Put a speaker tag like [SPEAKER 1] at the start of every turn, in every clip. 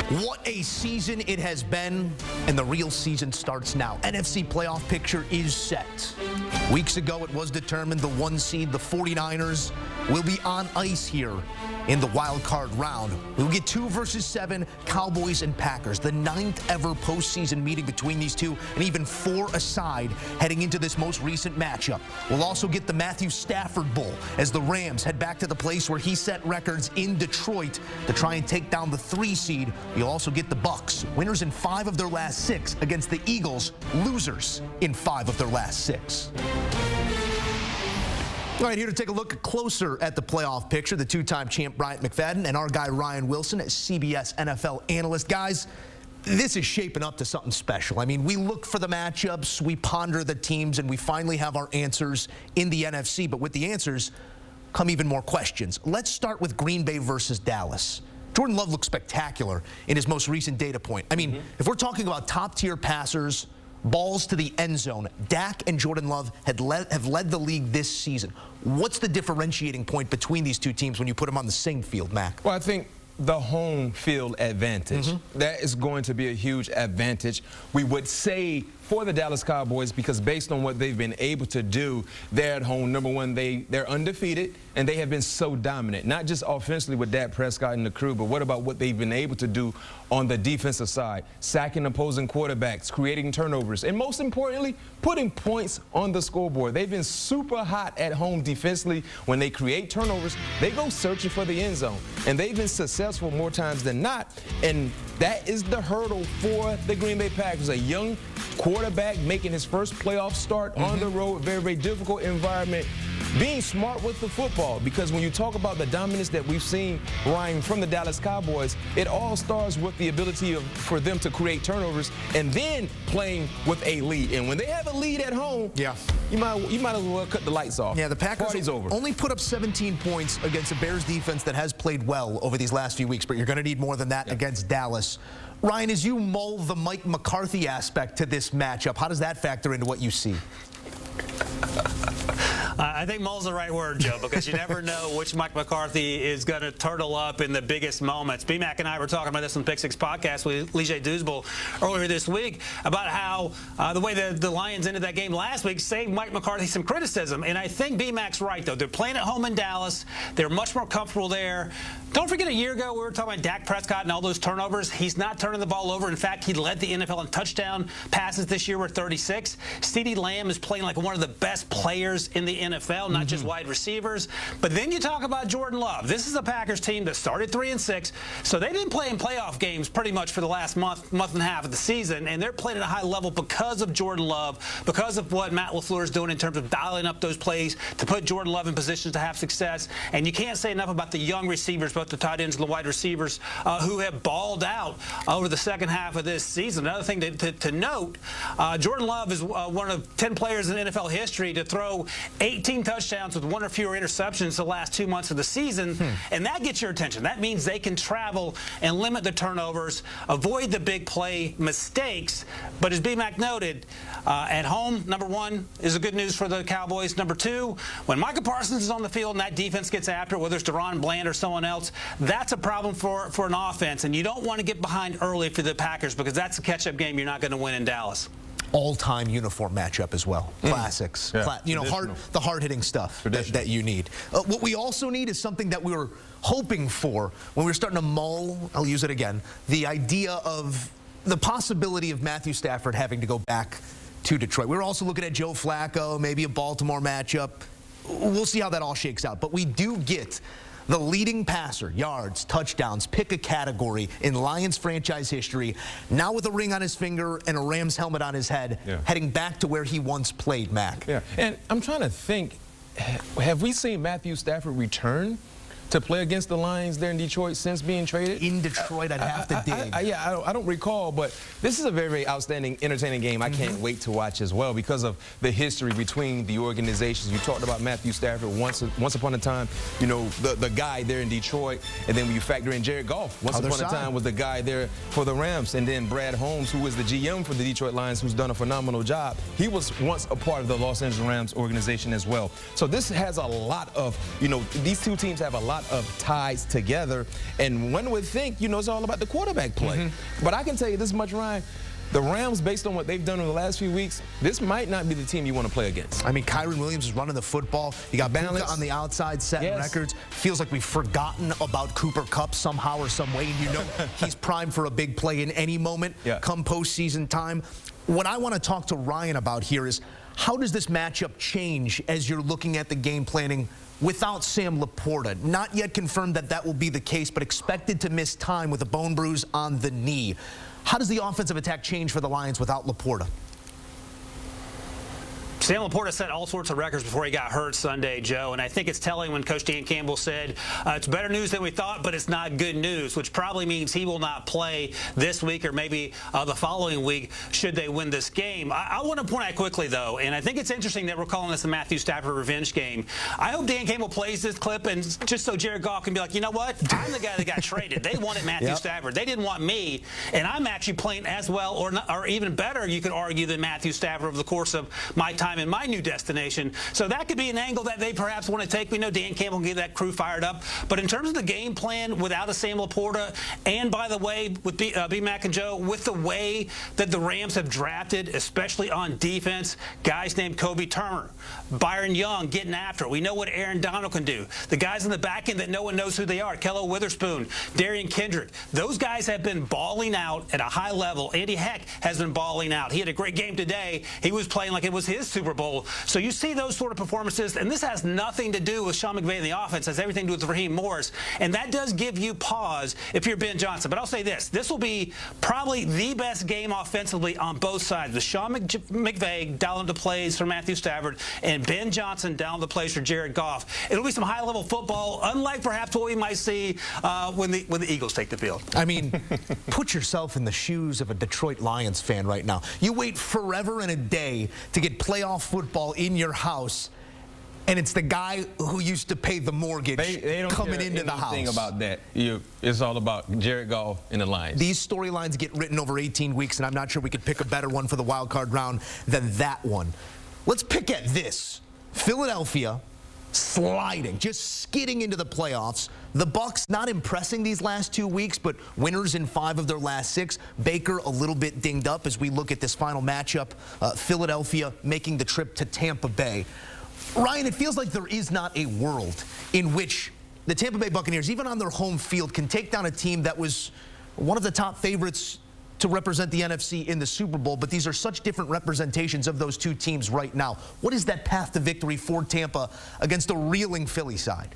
[SPEAKER 1] What a season it has been, and the real season starts now. NFC Playoff Picture is set. Weeks ago, it was determined the 1 seed, the 49ers, will be on ice here in the wild card round. We'll get 2 versus 7, Cowboys and Packers, the 9th ever postseason meeting between these two, and even 4 aside heading into this most recent matchup. We'll also get the Matthew Stafford Bowl as the Rams head back to the place where he set records in Detroit to try and take down the 3 seed. You'll also get the Bucs, winners in 5 of their last 6 against the Eagles, losers in 5 of their last 6. All right, here to take a look closer at the playoff picture, the 2-time champ Bryant McFadden and our guy Ryan Wilson, CBS NFL analyst. Guys, this is shaping up to something special. I mean, we look for the matchups, we ponder the teams, and we finally have our answers in the NFC. But with the answers come even more questions. Let's start with Green Bay versus Dallas. Jordan Love looks spectacular in his most recent data point. I mean, if we're talking about top-tier passers, balls to the end zone, Dak and Jordan Love have led the league this season. What's the differentiating point between these two teams when you put them on the same field, Mac?
[SPEAKER 2] Well, I think the home field advantage, that is going to be a huge advantage, we would say, for the Dallas Cowboys, because based on what they've been able to do, they're at home. Number one, they're undefeated, and they have been so dominant, not just offensively with Dak Prescott and the crew, but what about what they've been able to do on the defensive side, sacking opposing quarterbacks, creating turnovers, and most importantly, putting points on the scoreboard. They've been super hot at home defensively. When they create turnovers, they go searching for the end zone, and they've been successful more times than not, and that is the hurdle for the Green Bay Packers. A young quarterback making his first playoff start on the road, very, very difficult environment. Being smart with the football, because when you talk about the dominance that we've seen, Ryan, from the Dallas Cowboys, it all starts with the ability for them to create turnovers and then playing with a lead. And when they have a lead at home, you might as well cut the lights off.
[SPEAKER 1] Yeah, the Packers
[SPEAKER 2] Party's over.
[SPEAKER 1] Only put up 17 points against a Bears defense that has played well over these last few weeks, but you're going to need more than that against Dallas. Ryan, as you mull the Mike McCarthy aspect to this matchup, how does that factor into what you see?
[SPEAKER 3] I think mull's the right word, Joe, because you never know which Mike McCarthy is going to turtle up in the biggest moments. B-Mac and I were talking about this on the Pick 6 podcast with Lige Douzable earlier this week about how the way the Lions ended that game last week saved Mike McCarthy some criticism. And I think B-Mac's right, though. They're playing at home in Dallas. They're much more comfortable there. Don't forget, a year ago, we were talking about Dak Prescott and all those turnovers. He's not turning the ball over. In fact, he led the NFL in touchdown passes this year with 36. CeeDee Lamb is playing like one of the best players in the NFL, not just wide receivers. But then you talk about Jordan Love. This is a Packers team that started 3-6, so they've been playing playoff games pretty much for the last month and a half of the season, and they're playing at a high level because of Jordan Love, because of what Matt LaFleur is doing in terms of dialing up those plays to put Jordan Love in positions to have success. And you can't say enough about the young receivers, both the tight ends and the wide receivers, who have balled out over the second half of this season. Another thing to note, Jordan Love is one of 10 players in NFL history to throw 18 touchdowns with 1 or fewer interceptions the last 2 months of the season, and that gets your attention. That means they can travel and limit the turnovers, avoid the big play mistakes. But as B-Mac noted, at home, number one, is a good news for the Cowboys. Number two, when Micah Parsons is on the field and that defense gets after it, whether it's Deron Bland or someone else, that's a problem for an offense, and you don't want to get behind early for the Packers because that's a catch-up game you're not going to win in Dallas.
[SPEAKER 1] All-time uniform matchup as well. Classics. You know, the hard-hitting stuff that you need. What we also need is something that we were hoping for when we were starting to mull, I'll use it again, the idea of the possibility of Matthew Stafford having to go back to Detroit. We were also looking at Joe Flacco, maybe a Baltimore matchup. We'll see how that all shakes out. But we do get the leading passer, yards, touchdowns, pick a category in Lions franchise history, now with a ring on his finger and a Rams helmet on his head, heading back to where he once played, Mac.
[SPEAKER 2] And I'm trying to think, have we seen Matthew Stafford return to play against the Lions there in Detroit since being traded?
[SPEAKER 1] In Detroit, I'd have to dig.
[SPEAKER 2] I don't recall, but this is a very, very outstanding, entertaining game. I can't wait to watch as well because of the history between the organizations. You talked about Matthew Stafford once upon a time, you know, the guy there in Detroit, and then when you factor in Jared Goff, once upon a time was the guy there for the Rams, and then Brad Holmes, who was the GM for the Detroit Lions, who's done a phenomenal job. He was once a part of the Los Angeles Rams organization as well. So this has a lot of, you know, these two teams have a lot lot of ties together. And one would think, you know, it's all about the quarterback play. But I can tell you this much, Ryan. The Rams, based on what they've done in the last few weeks, this might not be the team you want to play against.
[SPEAKER 1] I mean, Kyron Williams is running the football. You got balance on the outside, setting records. Feels like we've forgotten about Cooper Kupp somehow or some way. And you know he's primed for a big play in any moment come postseason time. What I want to talk to Ryan about here is how does this matchup change as you're looking at the game planning without Sam Laporta? Not yet confirmed that that will be the case, but expected to miss time with a bone bruise on the knee. How does the offensive attack change for the Lions without Laporta?
[SPEAKER 3] Sam Laporta set all sorts of records before he got hurt Sunday, Joe, and I think it's telling when Coach Dan Campbell said, it's better news than we thought, but it's not good news, which probably means he will not play this week or maybe the following week should they win this game. I want to point out quickly, though, and I think it's interesting that we're calling this the Matthew Stafford revenge game. I hope Dan Campbell plays this clip and just so Jared Goff can be like, you know what? I'm the guy that got traded. They wanted Matthew Stafford. They didn't want me, and I'm actually playing as well or even better, you could argue, than Matthew Stafford over the course of my time in my new destination. So that could be an angle that they perhaps want to take. We know Dan Campbell can get that crew fired up. But in terms of the game plan without a Sam Laporta, and by the way, with B-Mac and Joe, with the way that the Rams have drafted, especially on defense, guys named Kobe Turner, Byron Young getting after it. We know what Aaron Donald can do. The guys in the back end that no one knows who they are, Kello Witherspoon, Darian Kendrick. Those guys have been balling out at a high level. Andy Heck has been balling out. He had a great game today. He was playing like it was his Super Bowl. So you see those sort of performances, and this has nothing to do with Sean McVay in the offense. It has everything to do with Raheem Morris, and that does give you pause if you're Ben Johnson. But I'll say this will be probably the best game offensively on both sides, with Sean McVay dialing the plays for Matthew Stafford and Ben Johnson dialing the plays for Jared Goff. It'll be some high-level football, unlike perhaps what we might see when the Eagles take the field.
[SPEAKER 1] I mean, put yourself in the shoes of a Detroit Lions fan right now. You wait forever and a day to get playoff football in your house, and it's the guy who used to pay the mortgage
[SPEAKER 2] they don't
[SPEAKER 1] coming
[SPEAKER 2] care
[SPEAKER 1] into the house.
[SPEAKER 2] Anything about that. It's all about Jared Goff and the Lions.
[SPEAKER 1] These storylines get written over 18 weeks, and I'm not sure we could pick a better one for the wild card round than that one. Let's pick at this. Philadelphia sliding, just skidding into the playoffs. The Bucs not impressing these last 2 weeks, but winners in 5 of their last 6. Baker a little bit dinged up as we look at this final matchup. Philadelphia making the trip to Tampa Bay. Ryan, it feels like there is not a world in which the Tampa Bay Buccaneers, even on their home field, can take down a team that was one of the top favorites to represent the NFC in the Super Bowl, but these are such different representations of those two teams right now. What is that path to victory for Tampa against a reeling Philly side?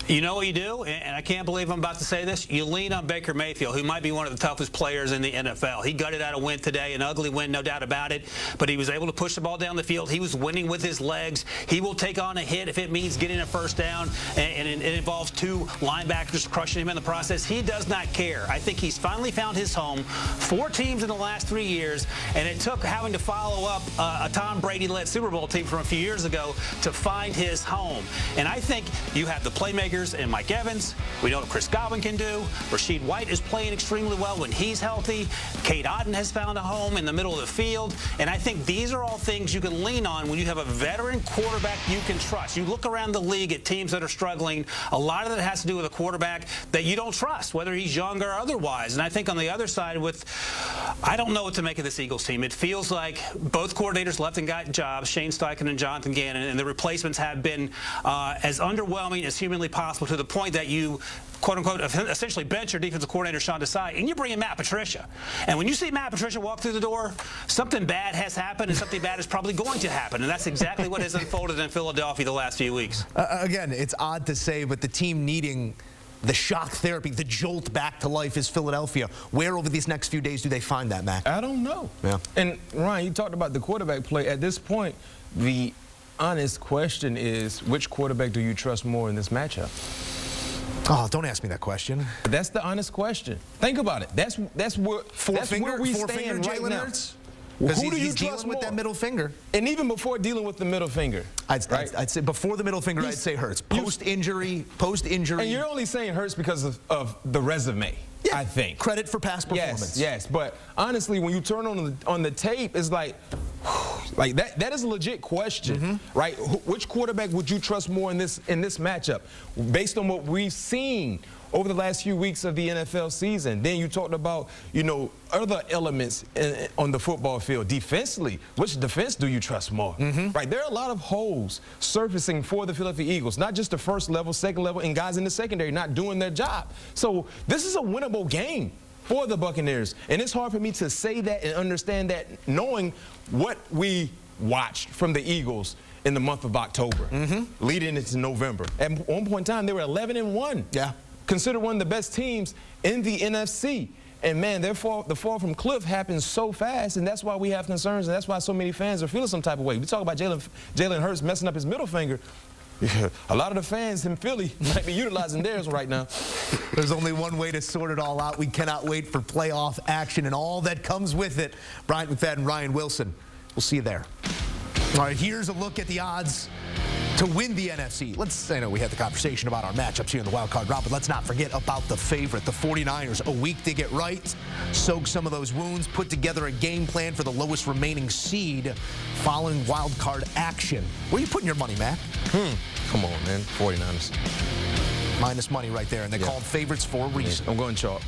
[SPEAKER 3] You know what you do, and I can't believe I'm about to say this, you lean on Baker Mayfield, who might be one of the toughest players in the NFL. He gutted out a win today, an ugly win, no doubt about it, but he was able to push the ball down the field. He was winning with his legs. He will take on a hit if it means getting a first down, and it involves 2 linebackers crushing him in the process. He does not care. I think he's finally found his home. 4 teams in the last 3 years, and it took having to follow up a Tom Brady-led Super Bowl team from a few years ago to find his home. And I think you have the playmakers and Mike Evans. We know what Chris Godwin can do. Rasheed White is playing extremely well when he's healthy. Cade Otton has found a home in the middle of the field. And I think these are all things you can lean on when you have a veteran quarterback you can trust. You look around the league at teams that are struggling. A lot of it has to do with a quarterback that you don't trust, whether he's young or otherwise. And I think on the other side I don't know what to make of this Eagles team. It feels like both coordinators left and got jobs, Shane Steichen and Jonathan Gannon, and the replacements have been as underwhelming as humanly possible, to the point that you, quote-unquote, essentially bench your defensive coordinator, Sean Desai, and you bring in Matt Patricia. And when you see Matt Patricia walk through the door, something bad has happened, and something bad is probably going to happen. And that's exactly what has unfolded in Philadelphia the last few weeks.
[SPEAKER 1] Again, it's odd to say, but the team needing the shock therapy, the jolt back to life is Philadelphia. Where over these next few days do they find that, Matt?
[SPEAKER 2] I don't know.
[SPEAKER 1] Yeah.
[SPEAKER 2] And, Ryan, you talked about the quarterback play. At this point, the honest question is, which quarterback do you trust more in this matchup?
[SPEAKER 1] Oh, don't ask me that question.
[SPEAKER 2] That's the honest question. Think about it. That's where we stand right now.
[SPEAKER 1] Because
[SPEAKER 2] who do you
[SPEAKER 1] he's dealing
[SPEAKER 2] trust
[SPEAKER 1] with
[SPEAKER 2] more?
[SPEAKER 1] that middle finger.
[SPEAKER 2] And even before dealing with the middle finger,
[SPEAKER 1] I'd say before the middle finger, I'd say Hurts. Post-injury.
[SPEAKER 2] And you're only saying Hurts because of the resume. Yeah. I think.
[SPEAKER 1] Credit for past performance.
[SPEAKER 2] Yes. But honestly, when you turn on the tape, it's like, Like that is a legit question, right? Which quarterback would you trust more in this matchup? Based on what we've seen over the last few weeks of the NFL season. Then you talked about, other elements on the football field. Defensively, which defense do you trust more? Right, there are a lot of holes surfacing for the Philadelphia Eagles, not just the first level, second level, and guys in the secondary not doing their job. So this is a winnable game for the Buccaneers. And it's hard for me to say that and understand that knowing what we watched from the Eagles in the month of October, leading into November. At one point in time, they were 11-1. Yeah. Considered one of the best teams in the NFC. And, man, the fall from cliff happens so fast, and that's why we have concerns, and that's why so many fans are feeling some type of way. We talk about Jalen Hurts messing up his middle finger. A lot of the fans in Philly might be utilizing theirs right now.
[SPEAKER 1] There's only one way to sort it all out. We cannot wait for playoff action and all that comes with it. Bryant McFadden, Ryan Wilson. We'll see you there. All right, here's a look at the odds to win the NFC. I know we had the conversation about our matchups here in the wild card round, but let's not forget about the favorite, the 49ers. A week to get right, soak some of those wounds, put together a game plan for the lowest remaining seed following wild card action. Where are you putting your money, Mac?
[SPEAKER 2] Come on, man. 49ers.
[SPEAKER 1] Minus money right there, and they call them favorites for a reason.
[SPEAKER 2] I'm going chalk.